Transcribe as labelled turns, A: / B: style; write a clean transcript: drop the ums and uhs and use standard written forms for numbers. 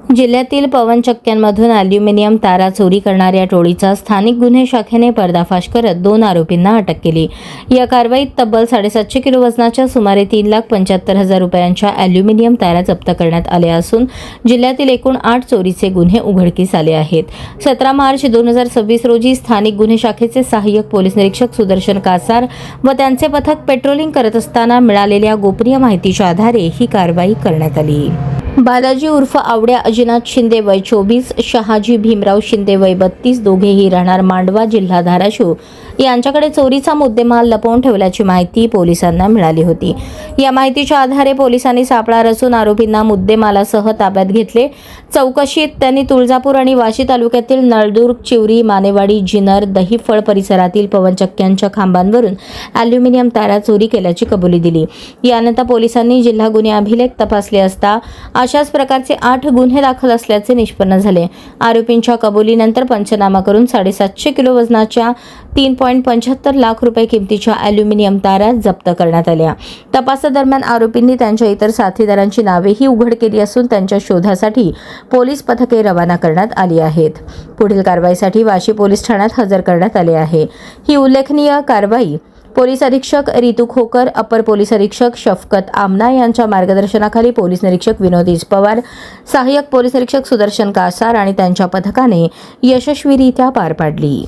A: जिल्ह्यातील पवनचक्क्यांमधून ॲल्युमिनियम तारा चोरी करणाऱ्या टोळीचा स्थानिक गुन्हे शाखेने पर्दाफाश करत 2 आरोपींना अटक केली। या कारवाईत तब्बल 750 किलो वजनाच्या सुमारे 3,75,000 रुपयांच्या ॲल्युमिनियम तारा जप्त करण्यात आल्या असून जिल्ह्यातील एकूण 8 चोरीचे गुन्हे उघडकीस आले आहेत। 17 मार्च 2026 रोजी स्थानिक गुन्हे शाखेचे सहाय्यक पोलीस निरीक्षक सुदर्शन कासार व त्यांचे पथक पेट्रोलिंग करत असताना मिळालेल्या गोपनीय माहितीच्या आधारे ही कारवाई करण्यात आली। बालाजी उर्फ आवड्या अजिनाथ शिंदे वय 24, शहाजी भीमराव शिंदे वय 32 दोघेही राहणार मांडवा जिल्हा धाराशिव यांच्याकडे चोरीचा मुद्देमाल लपवून ठेवल्याची माहिती पोलिसांना मिळाली होती। या माहितीच्या आधारे पोलिसांनी सापळा रचून आरोपींना मुद्देमालासह ताब्यात घेतले। चौकशीत त्यांनी तुळजापूर आणि वाशी तालुक्यातील नळदुर्ग, चिवरी, मानेवाडी, जिनर, दहीफळ परिसरातील पवनचक्क्यांच्या खांबांवरून ॲल्युमिनियम तारा चोरी केल्याची कबुली दिली। यानंतर पोलिसांनी जिल्हा गुन्हे अभिलेख तपासले असता अशाच प्रकारचे 8 गुन्हे दाखल असल्याचे निष्पन्न झाले। आरोपींच्या कबुलीनंतर पंचनामा करून 750 किलो वजनाच्या 3.75 लाख रुपये किमतीच्या ॲल्युमिनियम तारा जप्त करण्यात आल्या। तपासादरम्यान आरोपींनी त्यांच्या इतर साथीदारांची नावेही उघड केली असून त्यांच्या शोधासाठी पोलीस पथके रवाना करण्यात आली आहेत। पुढील कारवाईसाठी वाशी पोलीस ठाण्यात हजर करण्यात आले आहे। ही उल्लेखनीय कारवाई पोलीस अधीक्षक रितू खोकर, अपर पोलीस अधीक्षक शफकत आमना यांच्या मार्गदर्शनाखाली पोलीस निरीक्षक विनोद पवार, सहाय्यक पोलीस निरीक्षक सुदर्शन कासार आणि त्यांच्या पथकाने यशस्वीरित्या पार पाडली।